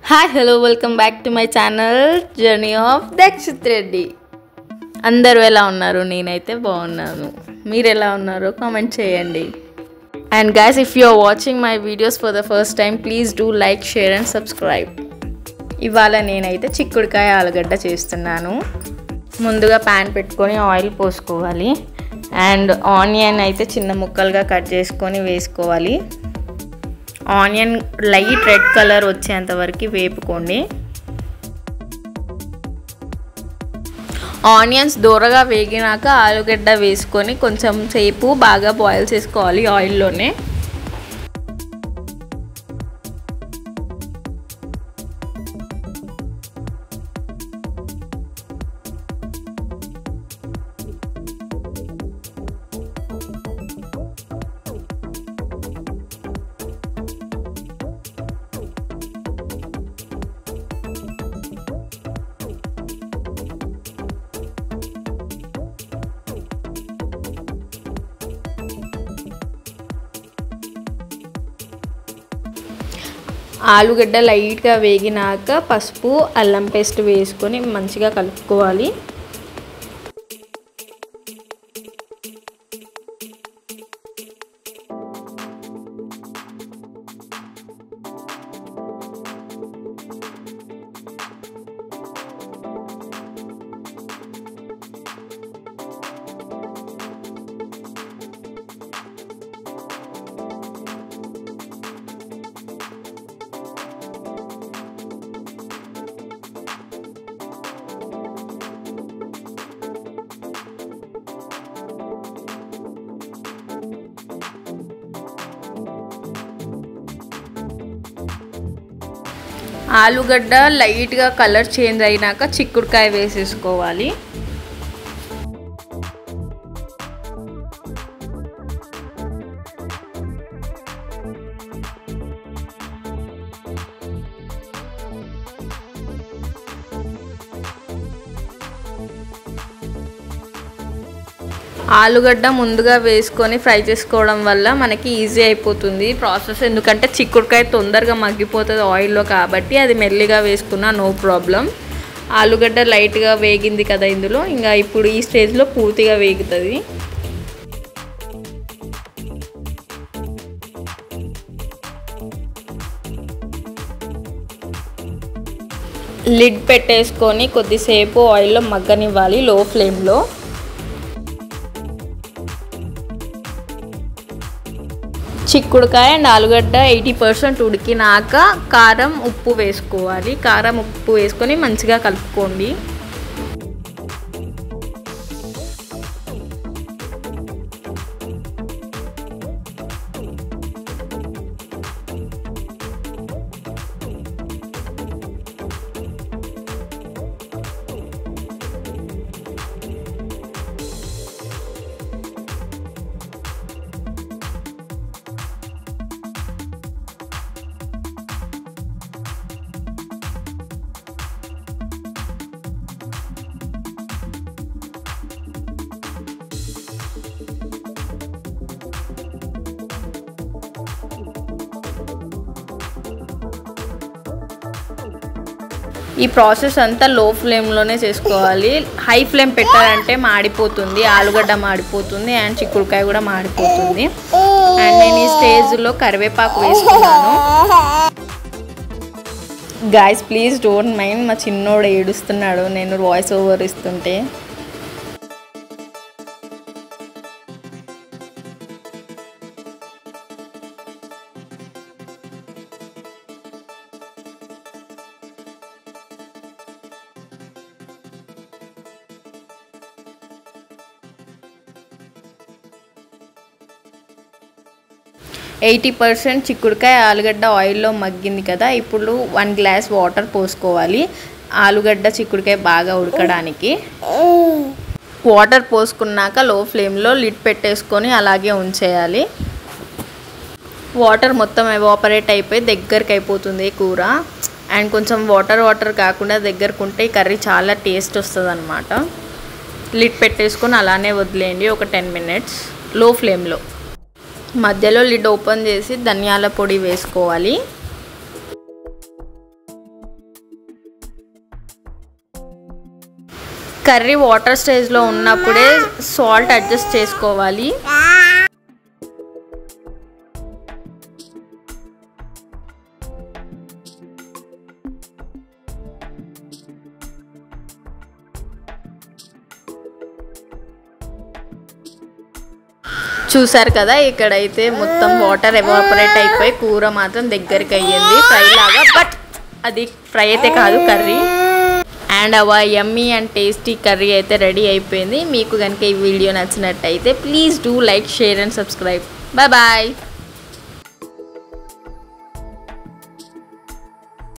Hi hello welcome back to my channel journey of Dakshit Reddy. అందరూ ఎలా ఉన్నారు? నేనైతే బాగున్నాను. మీరు ఎలా ఉన్నారో కామెంట్ చేయండి. And guys, if you are watching my videos for the first time, please do like, share and subscribe. ఇవాళ నేనైతే చిక్కుడుకాయ ఆలుగడ్డ చేస్తున్నాను. ముందుగా ప్యాన్ పెట్టుకొని ఆయిల్ పోసుకోవాలి. అండ్ ఆనియన్ అయితే చిన్న ముక్కలుగా కట్ చేసుకొని వేసుకోవాలి. ఆనియన్ లైట్ రెడ్ కలర్ వచ్చేంత వరకు వేపుకోండి. ఆనియన్స్ దూరగా వేగినాక ఆలుగడ్డ వేసుకొని కొంచెం సేపు బాగా బాయిల్ చేసుకోవాలి ఆయిల్లోనే. ఆలుగడ్డ లైట్గా వేగినాక పసుపు, అల్లం పేస్ట్ వేసుకొని మంచిగా కలుపుకోవాలి. ఆలుగడ్డ లైట్గా కలర్ చేంజ్ అయినాక చిక్కుడుకాయ వేసేసుకోవాలి. ఆలుగడ్డ ముందుగా వేసుకొని ఫ్రై చేసుకోవడం వల్ల మనకి ఈజీ అయిపోతుంది ప్రాసెస్. ఎందుకంటే చిక్కుడుకాయ తొందరగా మగ్గిపోతుంది ఆయిల్లో, కాబట్టి అది మెల్లిగా వేసుకున్నా నో ప్రాబ్లం. ఆలుగడ్డ లైట్గా వేగింది కదా ఇందులో, ఇంకా ఇప్పుడు ఈ స్టేజ్లో పూర్తిగా వేగుతుంది. లిడ్ పెట్టేసుకొని కొద్దిసేపు ఆయిల్లో మగ్గనివ్వాలి లో ఫ్లేమ్లో. చిక్కుడుకాయ అండ్ ఆలుగడ్డ 80% ఉడికినాక కారం, ఉప్పు వేసుకోవాలి. కారం, ఉప్పు వేసుకొని మంచిగా కలుపుకోండి. ఈ ప్రాసెస్ అంతా లో ఫ్లేమ్లోనే చేసుకోవాలి. హై ఫ్లేమ్ పెట్టాలంటే మాడిపోతుంది, ఆలుగడ్డ మాడిపోతుంది అండ్ చిక్కుడుకాయ కూడా మాడిపోతుంది. అండ్ నేను ఈ స్టేజ్లో కరివేపాకు వేసుకున్నాను. గైస్ ప్లీజ్ డోంట్ మైండ్, మా చిన్నోడు ఏడుస్తున్నాడు నేను వాయిస్ ఓవర్ ఇస్తుంటే. ఎయిటీ 80% చిక్కుడుకాయ ఆలుగడ్డ ఆయిల్లో మగ్గింది కదా, ఇప్పుడు 1 గ్లాస్ వాటర్ పోసుకోవాలి ఆలుగడ్డ చిక్కుడుకాయ బాగా ఉడకడానికి. వాటర్ పోసుకున్నాక లో ఫ్లేమ్లో లిడ్ పెట్టేసుకొని అలాగే ఉంచేయాలి. వాటర్ మొత్తం ఎవాపరేట్ అయిపోయి దగ్గరికి అయిపోతుంది కూర. అండ్ కొంచెం వాటర్ కాకుండా దగ్గరకు ఉంటే ఈ కర్రీ చాలా టేస్ట్ వస్తుంది అన్నమాట. లిడ్ పెట్టేసుకొని అలానే వదిలేయండి ఒక 10 minutes లో ఫ్లేమ్లో. మధ్యలో లిడ్ ఓపెన్ చేసి ధనియాల పొడి వేసుకోవాలి. కర్రీ వాటర్ స్టేజ్లో ఉన్నప్పుడే సాల్ట్ అడ్జస్ట్ చేసుకోవాలి. చూసారు కదా, ఇక్కడైతే మొత్తం వాటర్ ఎవాపరేట్ అయిపోయి కూర మాత్రం దగ్గరికి అయ్యింది ఫ్రై లాగా. బట్ అది ఫ్రై అయితే కాదు, curry. And our yummy and tasty curry అయితే రెడీ అయిపోయింది. మీకు కనుక ఈ వీడియో నచ్చినట్టయితే please do like, share and subscribe. Bye bye.